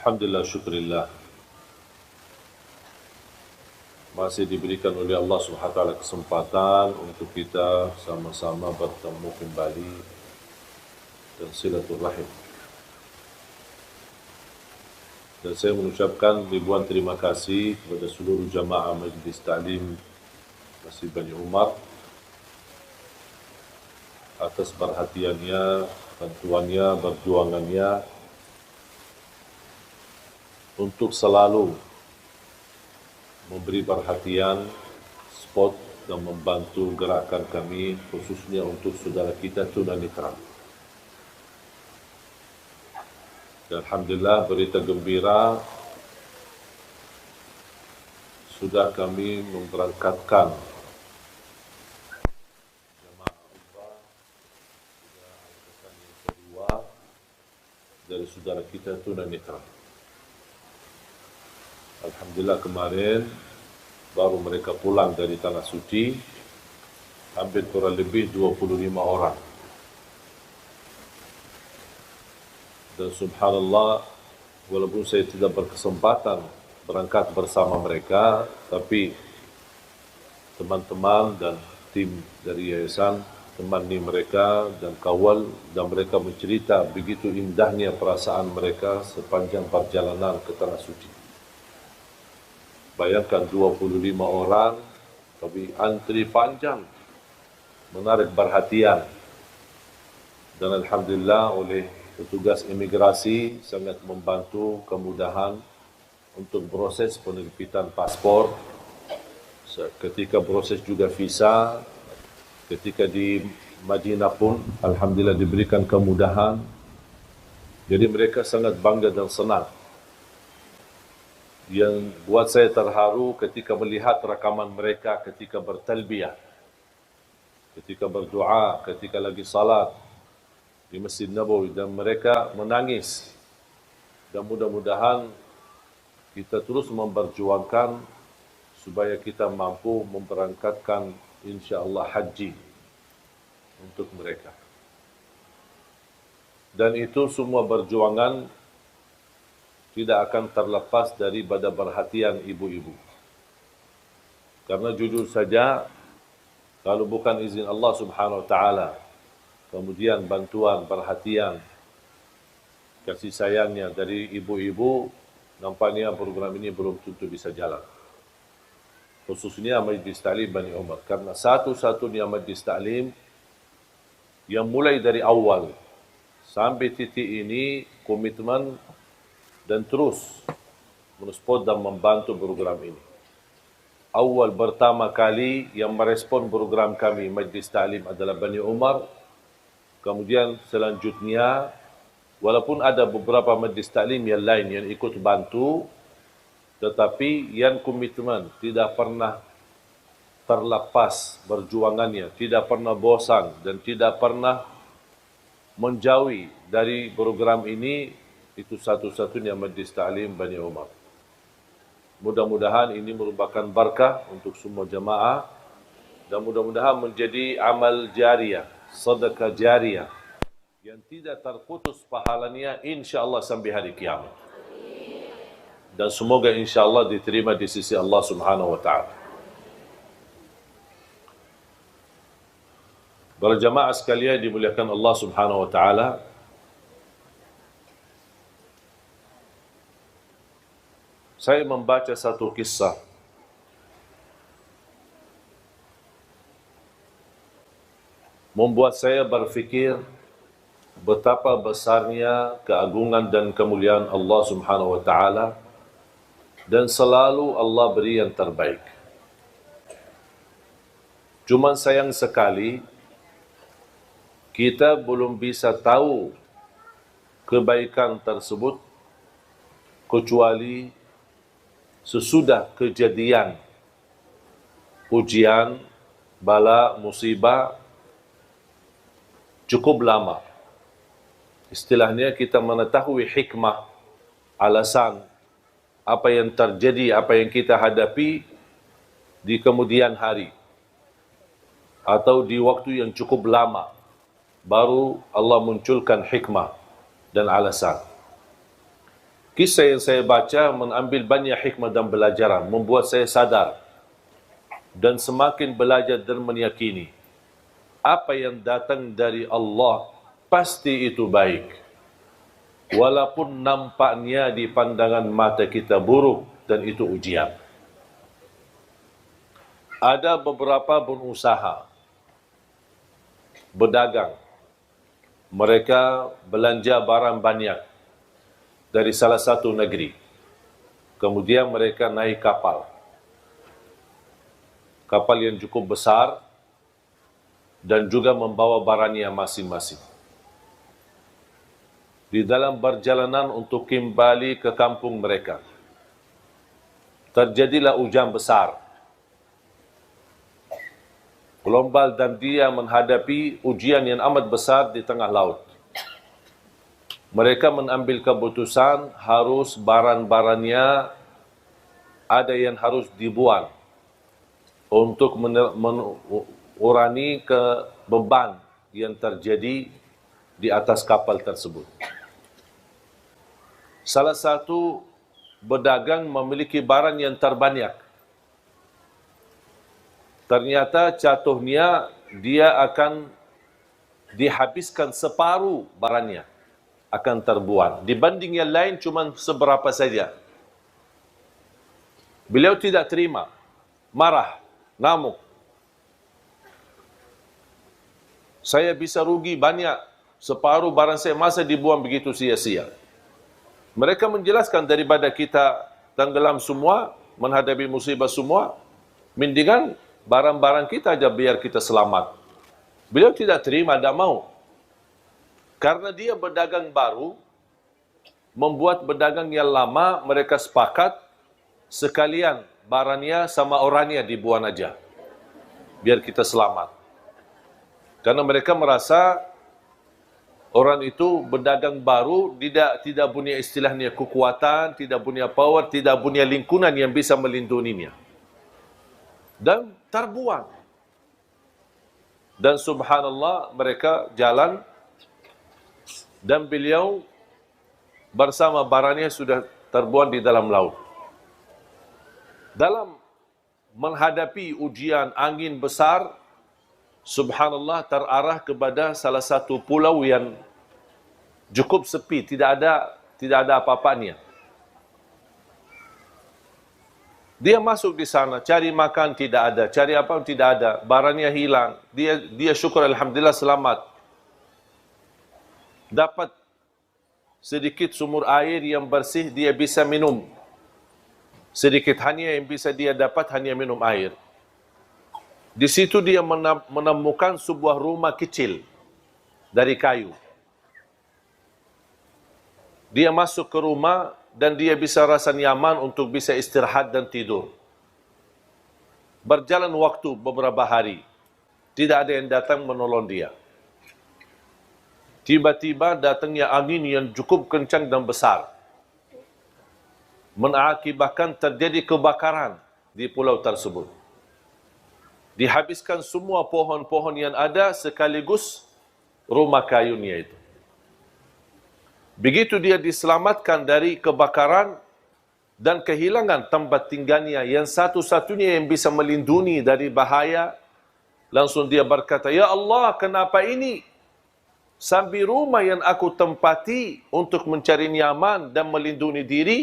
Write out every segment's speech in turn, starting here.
Alhamdulillah, syukurillah. Masih diberikan oleh Allah Subhanahu wa taala kesempatan untuk kita sama-sama bertemu kembali dan silaturahim. Dan saya mengucapkan ribuan terima kasih kepada seluruh jamaah Majlis Ta'lim Masjid Bani Umar atas perhatiannya, bantuannya, perjuangannya untuk selalu memberi perhatian, support dan membantu gerakan kami khususnya untuk saudara kita tunanetra. Dan alhamdulillah, berita gembira, sudah kami memberangkatkan jemaah umrah angkatan yang kedua dari saudara kita tunanetra. Alhamdulillah, kemarin baru mereka pulang dari Tanah Suci, hampir kurang lebih 25 orang. Dan subhanallah, walaupun saya tidak berkesempatan berangkat bersama mereka, tapi teman-teman dan tim dari yayasan temani mereka dan kawal, dan mereka mencerita begitu indahnya perasaan mereka sepanjang perjalanan ke Tanah Suci. Bayangkan 25 orang, tapi antri panjang, menarik perhatian. Dan alhamdulillah oleh petugas imigrasi sangat membantu kemudahan untuk proses penerbitan paspor. Ketika proses juga visa, ketika di Madinah pun alhamdulillah diberikan kemudahan. Jadi mereka sangat bangga dan senang. Yang buat saya terharu ketika melihat rakaman mereka ketika bertalbiyah, ketika berdoa, ketika lagi salat di Masjid Nabawi, dan mereka menangis. Dan mudah-mudahan kita terus memperjuangkan supaya kita mampu memberangkatkan insya-Allah haji untuk mereka. Dan itu semua perjuangan tidak akan terlepas daripada perhatian ibu-ibu. Karena jujur saja, kalau bukan izin Allah Subhanahu wa taala, kemudian bantuan, perhatian, kasih sayangnya dari ibu-ibu, nampaknya program ini belum tentu bisa jalan. Khususnya Majlis Ta'lim Bani Umar. Karena satu-satunya Majlis Ta'lim yang mulai dari awal sampai titik ini komitmen dan terus mensupport dan membantu program ini. Awal pertama kali yang merespon program kami Majlis Ta'lim adalah Bani Umar. Kemudian selanjutnya, walaupun ada beberapa Majlis Ta'lim yang lain yang ikut bantu, tetapi yang komitmen tidak pernah terlepas perjuangannya, tidak pernah bosan dan tidak pernah menjauhi dari program ini, itu satu-satunya Majlis Ta'lim Bani Umar. Mudah-mudahan ini merupakan berkah untuk semua jemaah dan mudah-mudahan menjadi amal jariah, sedekah jariah yang tidak terputus pahalanya insya-Allah sampai hari kiamat. Dan semoga insya-Allah diterima di sisi Allah Subhanahu wa taala. Para jemaah sekalian dimuliakan Allah Subhanahu wa taala, saya membaca satu kisah membuat saya berfikir betapa besarnya keagungan dan kemuliaan Allah Subhanahu wa taala, dan selalu Allah beri yang terbaik. Cuma sayang sekali kita belum bisa tahu kebaikan tersebut kecuali sesudah kejadian ujian, bala, musibah cukup lama. Istilahnya kita mengetahui hikmah, alasan apa yang terjadi, apa yang kita hadapi di kemudian hari atau di waktu yang cukup lama, baru Allah munculkan hikmah dan alasan. Kisah yang saya baca mengambil banyak hikmah dan pelajaran, membuat saya sadar dan semakin belajar dan meyakini apa yang datang dari Allah pasti itu baik. Walaupun nampaknya di pandangan mata kita buruk dan itu ujian. Ada beberapa pengusaha berdagang. Mereka belanja barang banyak dari salah satu negeri. Kemudian mereka naik kapal. Kapal yang cukup besar dan juga membawa barangnya masing-masing. Di dalam perjalanan untuk kembali ke kampung mereka, terjadilah hujan besar. Gelombang dan dia menghadapi ujian yang amat besar di tengah laut. Mereka mengambil keputusan harus barang-barangnya ada yang harus dibuang untuk mengurangi beban yang terjadi di atas kapal tersebut. Salah satu pedagang memiliki barang yang terbanyak. Ternyata jatuhnya dia akan dihabiskan separuh barangnya, akan terbuang. Dibanding yang lain cuma seberapa saja. Beliau tidak terima, marah, ngamuk. Saya bisa rugi banyak, separuh barang saya masa dibuang begitu sia-sia. Mereka menjelaskan daripada kita tenggelam semua, menghadapi musibah semua, mendingan barang-barang kita aja biar kita selamat. Beliau tidak terima, tidak mau. Karena dia berdagang baru, membuat berdagang yang lama, mereka sepakat, sekalian barangnya sama orangnya dibuang aja. Biar kita selamat. Karena mereka merasa orang itu berdagang baru, tidak punya istilahnya kekuatan, tidak punya power, tidak punya lingkungan yang bisa melindunginya. Dan terbuang. Dan subhanallah mereka jalan dan beliau bersama barangnya sudah terbuang di dalam laut. Dalam menghadapi ujian angin besar, subhanallah terarah kepada salah satu pulau yang cukup sepi, tidak ada apa-apanya. Dia masuk di sana, cari makan tidak ada, cari apa tidak ada, barangnya hilang. Dia syukur alhamdulillah selamat. Dapat sedikit sumur air yang bersih dia bisa minum. Sedikit hanya yang bisa dia dapat hanya minum air. Di situ dia menemukan sebuah rumah kecil dari kayu. Dia masuk ke rumah dan dia bisa rasa nyaman untuk bisa istirahat dan tidur. Berjalan waktu beberapa hari, tidak ada yang datang menolong dia. Tiba-tiba datangnya angin yang cukup kencang dan besar, mengakibatkan terjadi kebakaran di pulau tersebut. Dihabiskan semua pohon-pohon yang ada sekaligus rumah kayunya itu. Begitu dia diselamatkan dari kebakaran dan kehilangan tempat tinggalnya yang satu-satunya yang bisa melindungi dari bahaya, langsung dia berkata, "Ya Allah, kenapa ini? Sampai rumah yang aku tempati untuk mencari nyaman dan melindungi diri,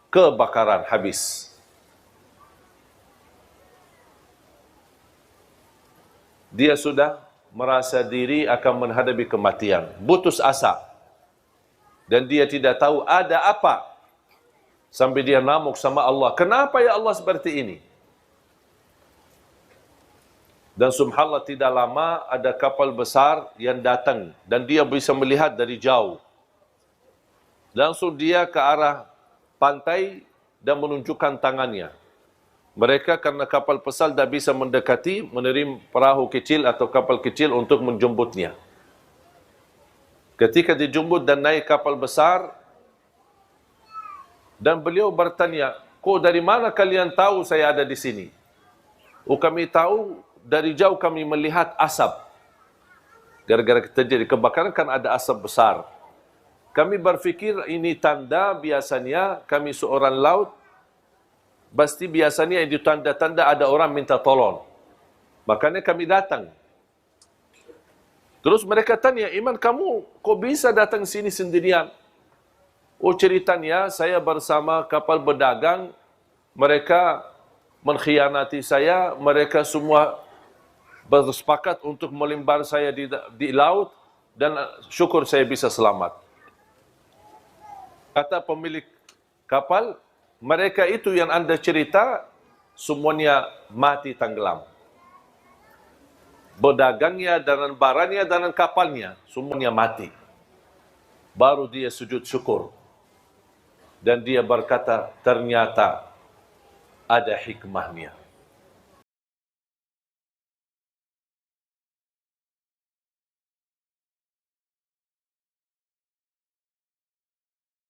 kebakaran habis." Dia sudah merasa diri akan menghadapi kematian, putus asa. Dan dia tidak tahu ada apa. Sampai dia ngamuk sama Allah. Kenapa ya Allah seperti ini? Dan subhanallah tidak lama ada kapal besar yang datang. Dan dia bisa melihat dari jauh. Langsung dia ke arah pantai dan menunjukkan tangannya. Mereka karena kapal besar tidak bisa mendekati, menerima perahu kecil atau kapal kecil untuk menjemputnya. Ketika dijemput dan naik kapal besar, dan beliau bertanya, "Kok dari mana kalian tahu saya ada di sini?" "Oh, kami tahu dari jauh kami melihat asap." Gara-gara terjadi kebakaran kan ada asap besar. Kami berfikir ini tanda biasanya kami seorang laut, pasti biasanya yang ditanda-tanda ada orang minta tolong. Makanya kami datang. Terus mereka tanya, Iman kamu kok bisa datang sini sendirian? Oh ceritanya saya bersama kapal berdagang, mereka mengkhianati saya, mereka semua bersepakat untuk melimbar saya di laut dan syukur saya bisa selamat. Kata pemilik kapal, mereka itu yang Anda cerita semuanya mati tenggelam. Berdagangnya dan barangnya dan kapalnya semuanya mati. Baru dia sujud syukur. Dan dia berkata, ternyata ada hikmahnya.